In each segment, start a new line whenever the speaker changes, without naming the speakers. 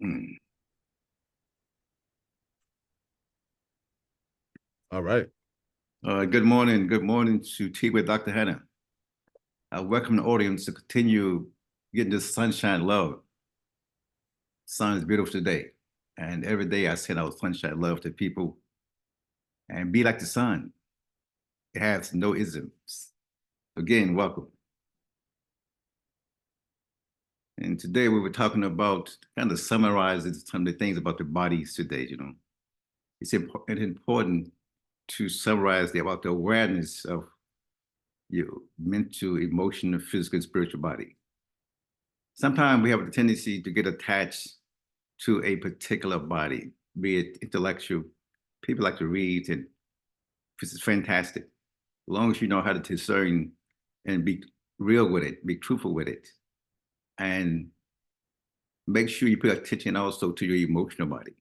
Mm.
All right.
Good morning. Good morning to Tea with Dr. Hannah. I welcome the audience to continue getting this sunshine love. Sun is beautiful today. And every day I send out sunshine love to people and be like the sun. It has no isms. Again, welcome. And today we were talking about kind of summarizing some of the things about the bodies today. It's important to summarize about the awareness of your mental, emotional, physical, and spiritual body. Sometimes we have a tendency to get attached to a particular body, be it intellectual. People like to read, and this is fantastic. As long as you know how to discern and be real with it, be truthful with it, and make sure you put attention also to your emotional body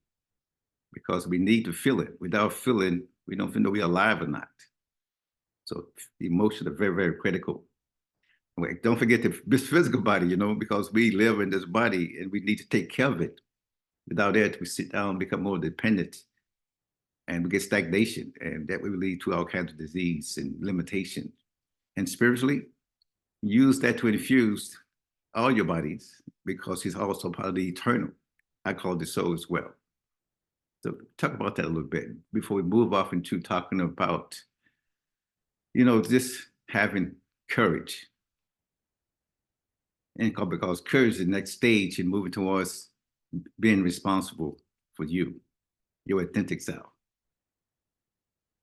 because we need to feel it. Without feeling, we don't know we're alive or not. So emotions are very, very critical. Wait, don't forget this physical body, because we live in this body and we need to take care of it. Without that, we sit down, become more dependent, and we get stagnation, and that will lead to all kinds of disease and limitation. And spiritually, use that to infuse all your bodies because it's also part of the eternal. I call the soul as well. So talk about that a little bit before we move off into talking about, just having courage. And because courage is the next stage in moving towards being responsible for you, your authentic self.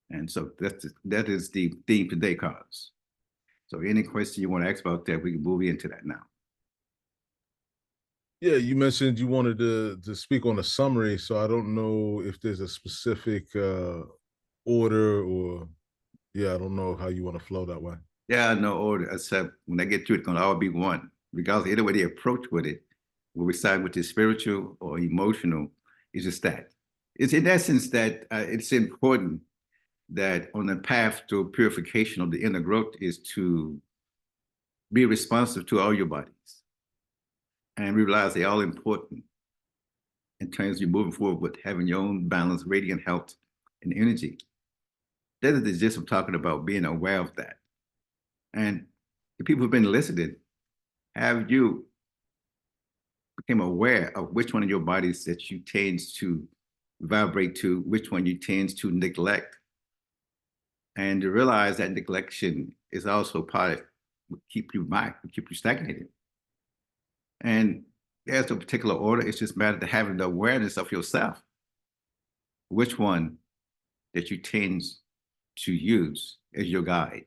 And so that is the theme today, Carlos. So any question you want to ask about that, we can move into that now.
Yeah, you mentioned you wanted to speak on a summary, so I don't know if there's a specific order or yeah, I don't know how you want to flow that way.
Yeah, no order, except when I get to it, it's going to all be one. Regardless of either way they approach with it, will we side with the spiritual or emotional, it's just that. It's in essence that it's important that on the path to purification of the inner growth is to be responsive to all your bodies and realize they're all important in terms of you moving forward with having your own balance, radiant health, and energy. That is the gist of talking about being aware of that. And the people who've been listening, have you become aware of which one of your bodies that you tend to vibrate to, which one you tend to neglect, and to realize that neglection is also part of what keep you back, keep you stagnated. And there's a particular order. It's just matter to having the awareness of yourself, which one that you tend to use as your guide.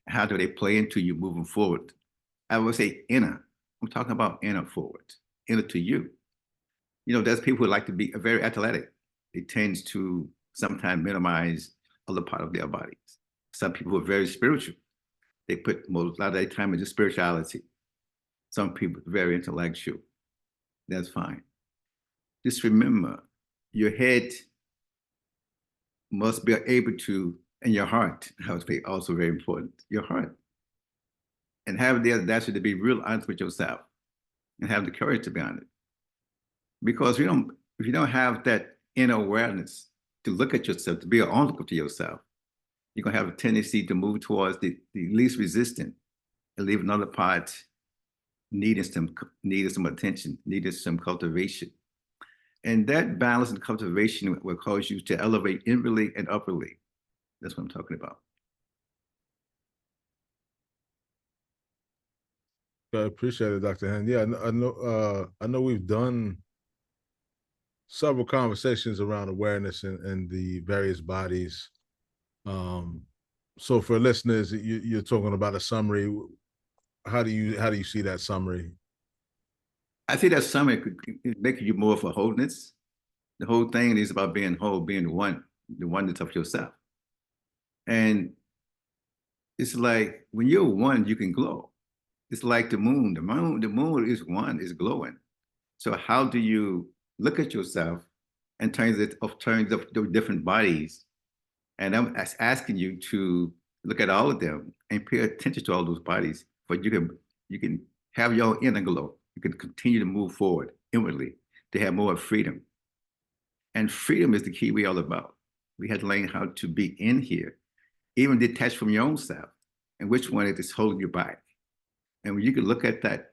How do they play into you moving forward? I would say inner. I'm talking about inner forward, inner to you. There's people who like to be very athletic. It tends to sometimes minimize other part of their bodies. Some people are very spiritual. They put a lot of their time into spirituality. Some people are very intellectual. That's fine. Just remember, your head must be able to, and your heart, I would say also very important, your heart. And have the audacity to be real honest with yourself and have the courage to be honest. Because if you don't have that inner awareness to look at yourself, to be an onlooker to yourself, you're gonna have a tendency to move towards the least resistant and leave another part needing some attention, needing some cultivation. And that balance and cultivation will cause you to elevate inwardly and upwardly. That's what I'm talking about.
I appreciate it, Dr. Hand. Yeah, I know we've done several conversations around awareness and the various bodies. Um, so for listeners, you're talking about a summary. How do you see that summary?
I think that summit could make you more of a wholeness. The whole thing is about being whole, being one, the oneness of yourself. And it's like when you're one, you can glow. It's like the moon. The moon is one, is glowing. So how do you look at yourself in terms of the different bodies? And I'm asking you to look at all of them and pay attention to all those bodies, but you can have your inner glow. You can continue to move forward inwardly They have more freedom. And freedom is the key we all about. We had to learn how to be in here, even detached from your own self, and which one is holding you back. And when you can look at that,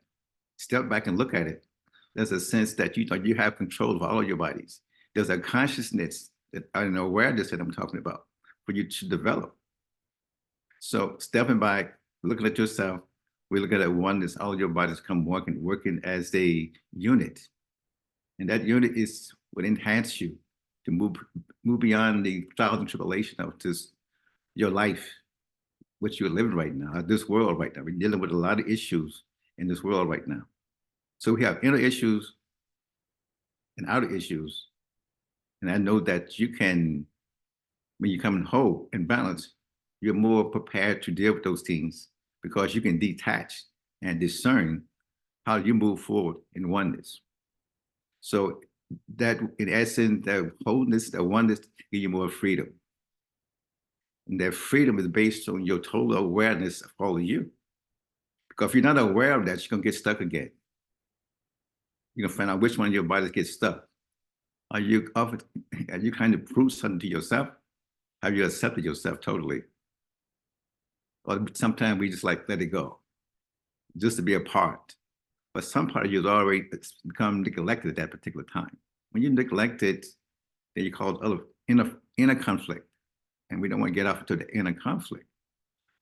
step back and look at it, there's a sense that you have control of all of your bodies. There's a consciousness, that, an awareness that I'm talking about for you to develop. So stepping back, looking at yourself, we look at it oneness, all of your bodies come working as a unit. And that unit is would enhance you to move beyond the trials and tribulation of this your life, what you're living right now, this world right now. We're dealing with a lot of issues in this world right now. So we have inner issues and outer issues. And I know that you can, when you come in whole and balanced, you're more prepared to deal with those things because you can detach and discern how you move forward in oneness. So that, in essence, that wholeness, that oneness, give you more freedom. And that freedom is based on your total awareness of all of you. Because if you're not aware of that, you're gonna get stuck again. You're gonna find out which one of your bodies gets stuck. Are you kind of prove something to yourself? Have you accepted yourself totally? Or sometimes we just like let it go, just to be a part. But some part of you has already become neglected at that particular time. When you neglect it, then you call it inner conflict. And we don't want to get off into the inner conflict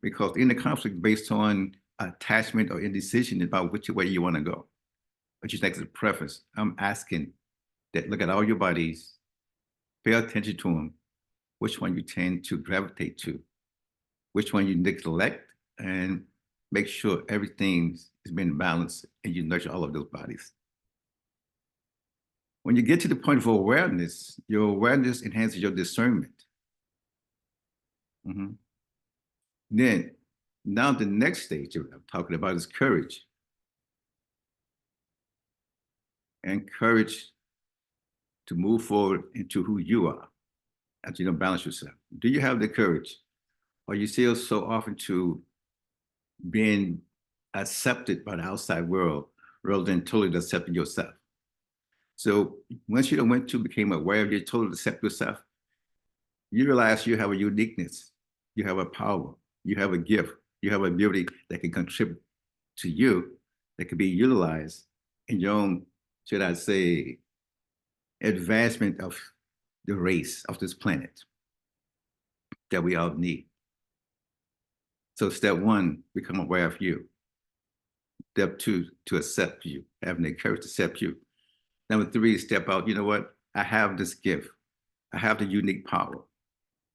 because inner conflict is based on attachment or indecision about which way you want to go. But just like the preface, I'm asking that look at all your bodies, pay attention to them, which one you tend to gravitate to, which one you neglect, and make sure everything is being balanced and you nurture all of those bodies. When you get to the point of awareness, your awareness enhances your discernment. Mhm. Then, now the next stage I'm talking about is courage. And courage to move forward into who you are as you don't balance yourself. Do you have the courage? Or you still so often to being accepted by the outside world rather than totally accepting yourself? So once you went to became aware of your total accept yourself, you realize you have a uniqueness, you have a power, you have a gift, you have a ability that can contribute to you, that can be utilized in your own, should I say, advancement of the race of this planet that we all need. So step one, become aware of you. Step two, to accept you, having the courage to accept you. Number three, step out, you know what? I have this gift. I have the unique power.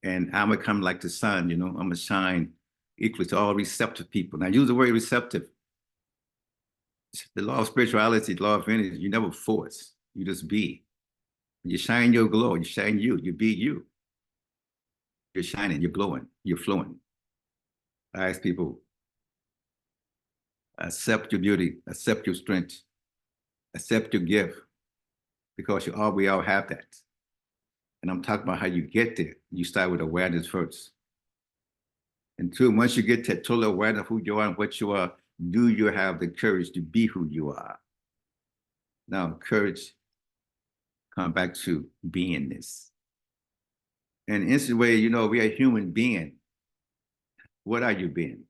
And I'm gonna come like the sun, I'm gonna shine equally to all receptive people. Now use the word receptive. The law of spirituality, the law of energy, you never force, you just be. You shine your glow, you shine you be you. You're shining, you're glowing, you're flowing. I ask people, accept your beauty, accept your strength, accept your gift, because we all have that. And I'm talking about how you get there. You start with awareness first. And two, once you get to total awareness of who you are and what you are, do you have the courage to be who you are? Now, courage come back to beingness. And in this way, we are human being. What are you being?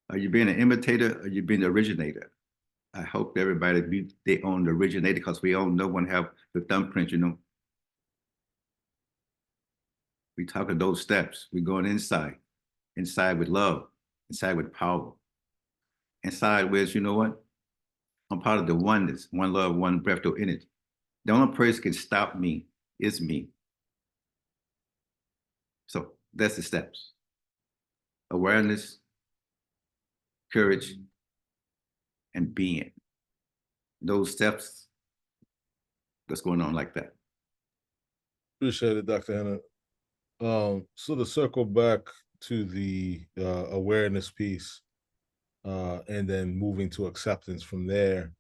Are you being an imitator or are you being the originator? I hope everybody be their own originator because we all no one have the thumbprint. We talk of those steps. We're going inside with love, inside with power, inside with, you know what? I'm part of the oneness, one love, one breath of energy. The only person can stop me is me. So that's the steps. Awareness, courage, and being. Those steps, that's going on like that.
Appreciate it, Dr. Hannah. So to circle back to the awareness piece, and then moving to acceptance from there,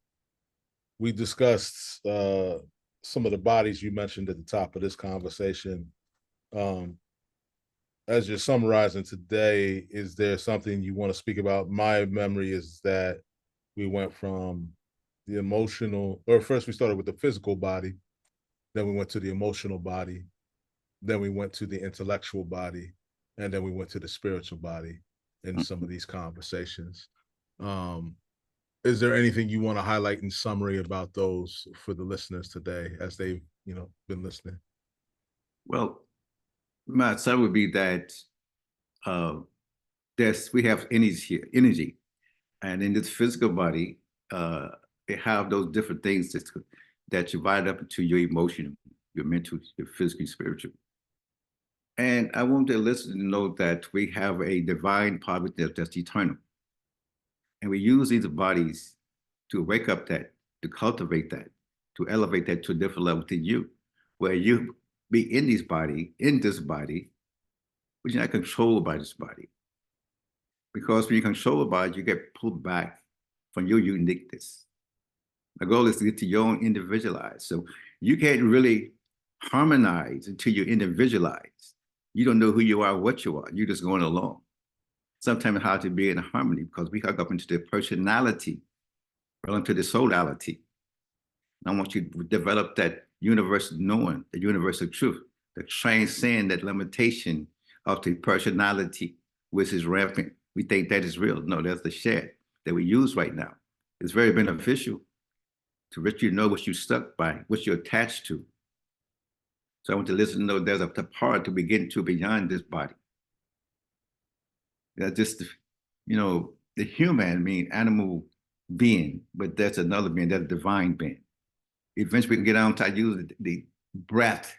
we discussed some of the bodies you mentioned at the top of this conversation. As you're summarizing today, is there something you want to speak about? My memory is that we went from the emotional, or first we started with the physical body, then we went to the emotional body, then we went to the intellectual body, and then we went to the spiritual body in some of these conversations. Um, is there anything you want to highlight in summary about those for the listeners today as they've, been listening?
Well, my side would be that uh, we have energy, and in this physical body, they have those different things that divide up into your emotional, your mental, your physical, spiritual. And I want the listener to know that we have a divine power that's eternal. And we use these bodies to wake up that, to cultivate that, to elevate that to a different level within you, where you be in this body, but you're not controlled by this body. Because when you're controlled by it, you get pulled back from your uniqueness. The goal is to get to your own individualized. So you can't really harmonize until you're individualized. You don't know who you are, what you are. You're just going along. Sometimes it's hard to be in harmony because we hook up into the personality rather to the soulality. And I want you to develop that universal knowing, the universal truth, to transcend that limitation of the personality, which is rampant. We think that is real. No, that's the shed that we use right now. It's very beneficial to let you know what you're stuck by, what you're attached to. So I want to listen to know there's a part to begin to beyond this body. That's just, the human mean animal being, but that's another being, that's a divine being. Eventually we can get on to use the breath,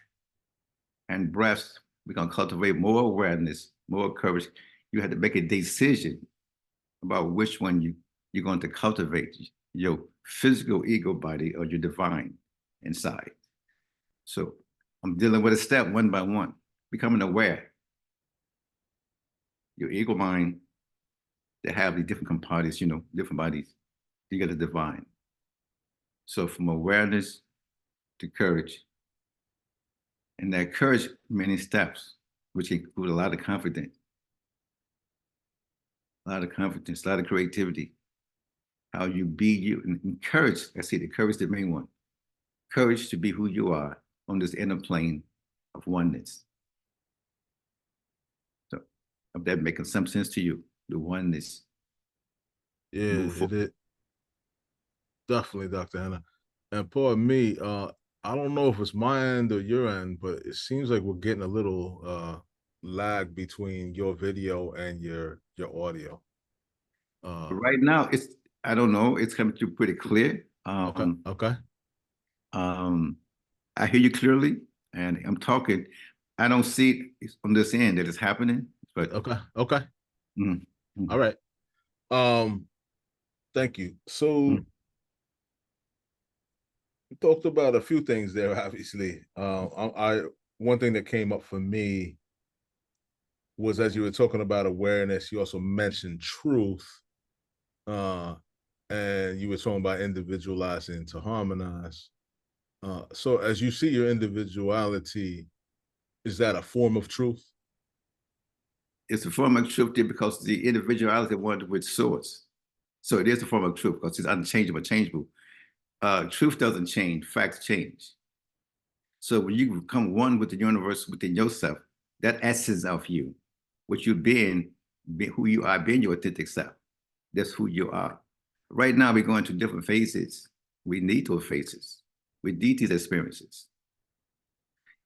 and breaths, we're going to cultivate more awareness, more courage. You have to make a decision about which one you're going to cultivate, your physical ego body or your divine inside. So I'm dealing with a step one by one, becoming aware. Your ego mind, they have the different components, different bodies. You got the divine. So from awareness to courage, and that courage, many steps, which include a lot of confidence, a lot of creativity, how you be you, and courage. I see the courage, the main one. Courage to be who you are on this inner plane of oneness. So, if that making some sense to you, the oneness,
Yeah,
move
it
forward.
is definitely, Dr. Hannah. And pardon me, I don't know if it's my end or your end, but it seems like we're getting a little lag between your video and your audio.
But
Uh,
right now, I don't know, it's coming through pretty clear.
okay, okay,
Um, I hear you clearly, and I'm talking. I don't see it on this end that it's happening, but
okay, okay.
mm,
All
mm,
right. Um, thank you. So
mm.
we talked about a few things there, obviously. One thing that came up for me was as you were talking about awareness, you also mentioned truth. Uh, and you were talking about individualizing to harmonize. So as you see your individuality, is that a form of truth?
It's a form of truth there because the individuality one with source. So it is a form of truth because it's unchangeable, changeable. Truth doesn't change, facts change. So when you become one with the universe within yourself, that essence of you, what you've been, who you are, being your authentic self, that's who you are. Right now, we're going through different phases. We need those phases. We need these experiences.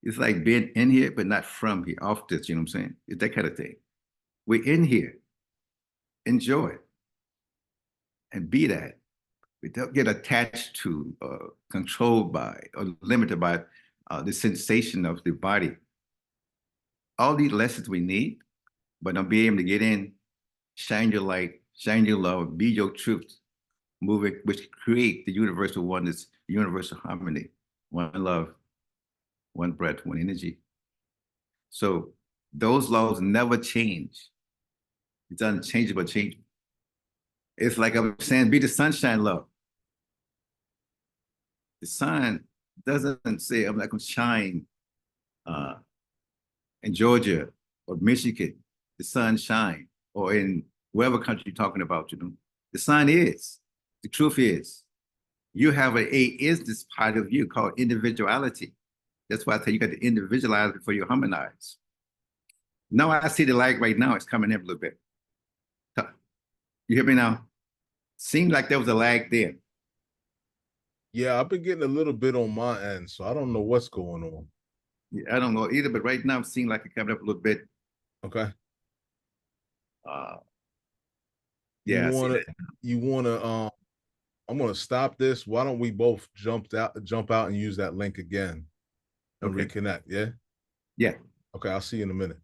It's like being in here, but not from here, off this, you know what I'm saying? It's that kind of thing. We're in here, enjoy it, and be that. We don't get attached to, controlled by, or limited by the sensation of the body. All these lessons we need, but don't be able to get in, shine your light, shine your love, be your truth, move it, which create the universal oneness, universal harmony, one love, one breath, one energy. So those laws never change. It's unchangeable change. It's like I'm saying, be the sunshine love. The sun doesn't say I'm not gonna shine uh, in Georgia or Michigan. The sun shine, or in whatever country you're talking about, the sun is. The truth is. You have a is this part of you called individuality. That's why I tell you got to individualize before you harmonize. Now I see the lag right now. It's coming in a little bit. You hear me now? Seemed like there was a lag there.
Yeah, I've been getting a little bit on my end, so I don't know what's going on.
Yeah, I don't know either, but right now it seems like it's coming up a little bit.
Okay.
Uh,
You
yeah, I see
wanna
that.
you wanna I'm gonna stop this. Why don't we both jump out and use that link again and
Okay.
reconnect? Yeah.
Yeah.
Okay, I'll see you in a minute.